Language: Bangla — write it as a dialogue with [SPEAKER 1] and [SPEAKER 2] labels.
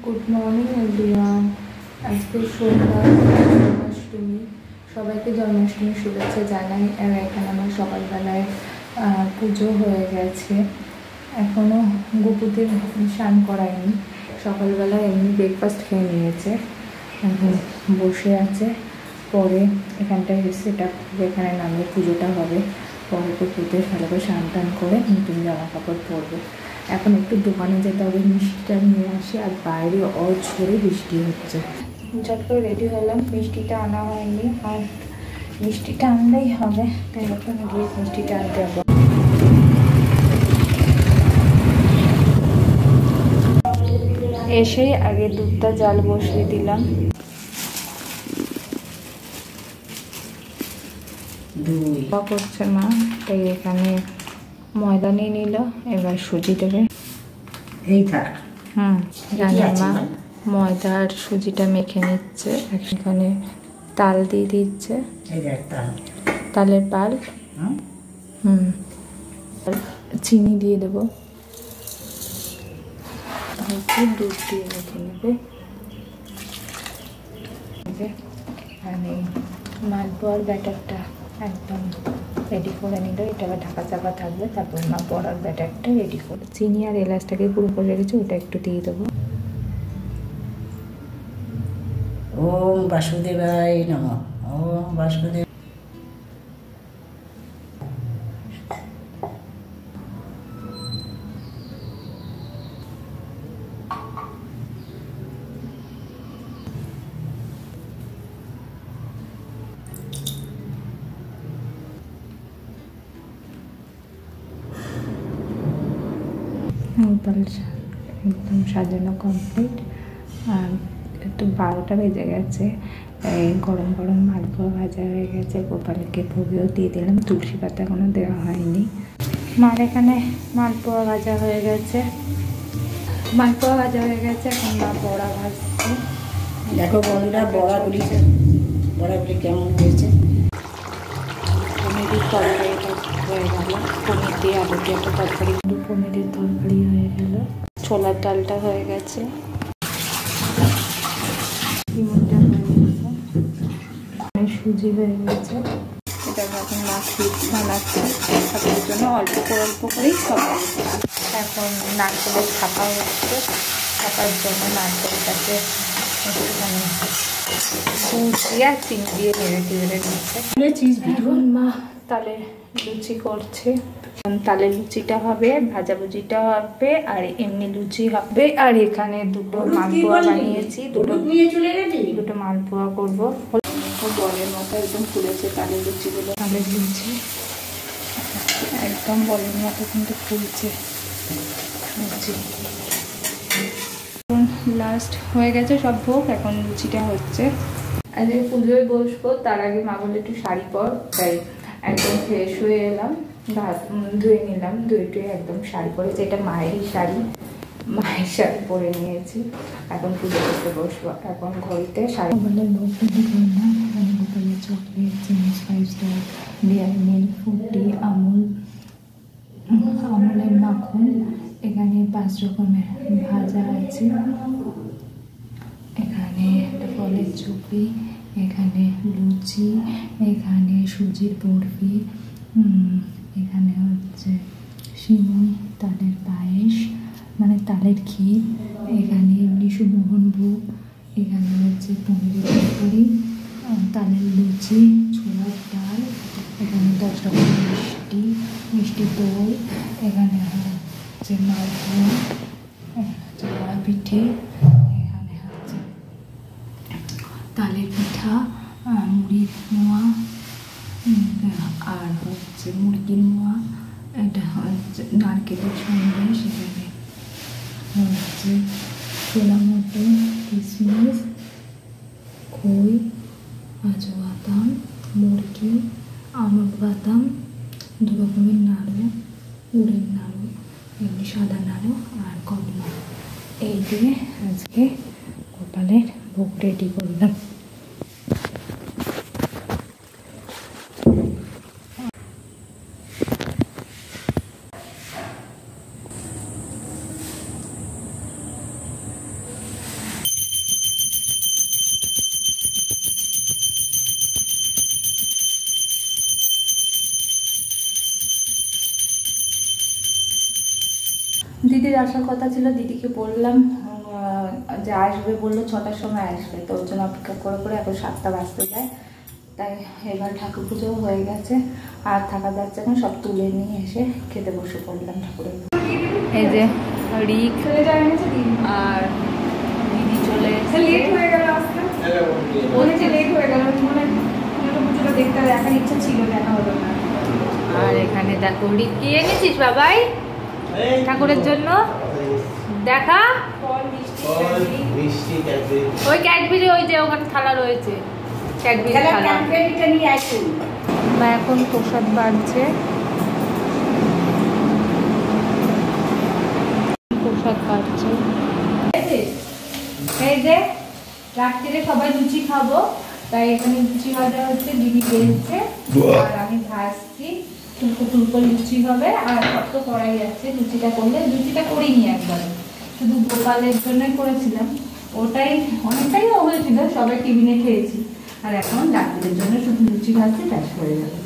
[SPEAKER 1] Good morning everyone. আজকে সোমবার, জন্মাষ্টমী। সবাইকে জন্মাষ্টমীর শুভেচ্ছা জানাই। আর এখানে আমার সকালবেলায় পুজো হয়ে গেছে। এখনও গোপুদের স্নান করায়নি। সকালবেলায় এমনি ব্রেকফাস্ট খেয়ে নিয়েছে, এখন বসে আছে। পরে এখানটায় সেট আপ এখানে নামলে পুজোটা হবে। পরে পুকুরদের ভালো করে স্নান টান করে নতুন জামা কাপড় পরবে। এখন একটু দোকানে যেতে হবে, মিষ্টিটা নিয়ে আসি। আর বাইরে অঝরে বৃষ্টি হচ্ছে। ঝট করে রেডি হলাম, মিষ্টিটা আনা হয়নি। আর মিষ্টিটা আনলেই হবে, তাই এখন গিয়ে মিষ্টিটা আনতে হবে। এসেই আগে দুধটা জাল বসিয়ে দিলাম। করছে মা, তাই এখানে ময়দা নিয়ে নিল। এবার সুজি দেবে।
[SPEAKER 2] এই থাক।
[SPEAKER 1] জানি মা ময়দা আর সুজিটা মেখে নিচ্ছে। এখানে তাল দিয়ে দিচ্ছে, তালের পাল। চিনি দিয়ে দেবো, দুধ দিয়ে মেখে নেবে। মানে মালপোয়ার ব্যাটারটা একদম রেডি করে নিল। এটা আবার ঢাকা চাপা থাকবে, তারপর মা বড়ার ব্যাটারটা রেডি করে চিনি আর এলাচটাকে গুঁড়ো করে রেখেছি, ওটা একটু দিয়ে দেবো।
[SPEAKER 2] ওম বাসুদেবায় নমঃ। ওম বাসুদেব।
[SPEAKER 1] একদম সাজানো কমপ্লিট। আর একটু 12টা বেজে গেছে। গরম গরম মালপোয়া ভাজা হয়ে গেছে। গোপালকে ভোগেও দিয়ে দিলাম, তুলসী পাতা এখনো দেওয়া হয়নি। মার এখানে মালপোয়া ভাজা হয়ে গেছে। এখন মা বড়া ভাজছে।
[SPEAKER 2] দেখো বন্ধুরা, বড়াগুলি কেমন হয়েছে।
[SPEAKER 1] পনিরের তরকারিটা হয়ে গেল। পনির দিয়ে আলু দিয়ে একটা তরকারি, পনিরের তরকারি হয়ে গেল। ছোলার ডালটা হয়ে গেছে, ডিমটা হয়ে গেছে, সুজি হয়ে গেছে। এটা এখন মা ক্ষীর বানাচ্ছে সবার জন্য, অল্প করেই সবাই। এখন নারকেলের ছাপা হচ্ছে, ছাপার জন্য নারকেলটাকে একটুখানি সুজি আর চিনি দিয়ে নেড়ে দিচ্ছে। এখন মা তালের লুচি করছে। তালের লুচিটা হবে, ভাজাভুজিটা হবে, আর এমনি লুচি হবে। আর এখানে দুটো মালপোয়া বানিয়েছি, দুটো মালপোয়া করবো। বলের মতো একদম ফুলেছে তালের লুচিগুলো। তালের লুচি একদম বলের মতো কিন্তু ফুলছে লুচি। লাস্ট হয়ে গেছে সব ভোগ, এখন লুচিটা হচ্ছে। আজকে পুজোয় বসবো, তার আগে মা বলে একটু শাড়ি পর, তাই একদম ফ্রেশ হয়ে এলাম, ধুয়ে নিলাম। ধুয়ে একদম শাড়ি পরেছি, এটা মায়ের শাড়ি পরে নিয়েছি। এখন পুজো করতে বসবো। এখন ঘড়িতে শাড়ি গোপালের ভোগ রেডি করলাম। এখানে গোপালের chocolate, Ching's, 5 star, dairy milk, ফুটি, আমুলের মাখন। এখানে 5 রকমের ভাজা আছে। এখানে একটা ফলের চুপড়ি, এখানে লুচি, এখানে সুজির বরফি, এখানে হচ্ছে সিমুই, তালের পায়েস মানে তালের ক্ষীর, এখানে নিশুমোহন ভোগ, এখানে হচ্ছে পনিরের তরকারি, তালের লুচি, ছোলার ডাল, এখানে 10 রকমের মিষ্টি দই, এখানে হচ্ছে মালপোয়া, হচ্ছে বড়া পিঠে, এখানে হচ্ছে তালের পিঠা, মুড়ির মোয়া, আর হচ্ছে মুরগির মোয়া, এটা হচ্ছে নারকেলের সন্দেশ, সেখানে হচ্ছে ছোলা মটর, কিশমিশ, খই, কাজু বাদাম, মুরগি, আমন্ড বাদাম, 2 রকমের নাড়ু, গুড়ের নাড়ু, এমনি সাদা নাড়ু আর কদমা। এই দিয়ে আজকে গোপালের ভোগ রেডি করলাম। দিদির আসার কথা ছিল, দিদিকে বললাম যে আসবে, বললো 6টার সময় আসবে, তো ওর জন্য অপেক্ষা করে করে এখন 7টা বাজতে যায়। তাই এবার ঠাকুর পুজো হয়ে গেছে, আর থাকা যাচ্ছে না, সব তুলে নিয়ে এসে খেতে বসে পড়লাম ঠাকুরের। এই যে রিক আর দিদি চলে এসেছে।
[SPEAKER 3] লেট হয়ে গেল আজকে, বলেছে লেট হয়ে গেল, মানে পুজোটা দেখতে দেখার ইচ্ছা ছিল, দেখা হলো না।
[SPEAKER 1] আর এখানে দেখো রিক কি এনেছিস বাবাই ঠাকুরের জন্য, দেখা
[SPEAKER 3] ফল মিষ্টি
[SPEAKER 1] ওই ক্যাডবেরি, ওই যে ওখানে থালা রয়েছে ক্যাডবেরি থালা।
[SPEAKER 2] ক্যাডবেরিটা নিয়ে আসুন।
[SPEAKER 1] বা এখন প্রসাদ বাড়ছে, প্রসাদ বাড়ছে। এই যে রাত্রিরে সবাই লুচি খাবো, তাই এখানে লুচি ভাজা হচ্ছে, দিদি বেলছে আর আমি ভাজছি। ফুলকো ফুলকো লুচি হবে, আর সব তো করাই যাচ্ছে। লুচিটা করলে, লুচিটা করিনি একবারে, শুধু গোপালের জন্যই করেছিলাম, ওটাই অনেকটাই হয়েছিল, সবাই টিফিনে খেয়েছি। আর এখন রাত্রির জন্য শুধু লুচি ভাজতে ব্যাস হয়ে যাবে।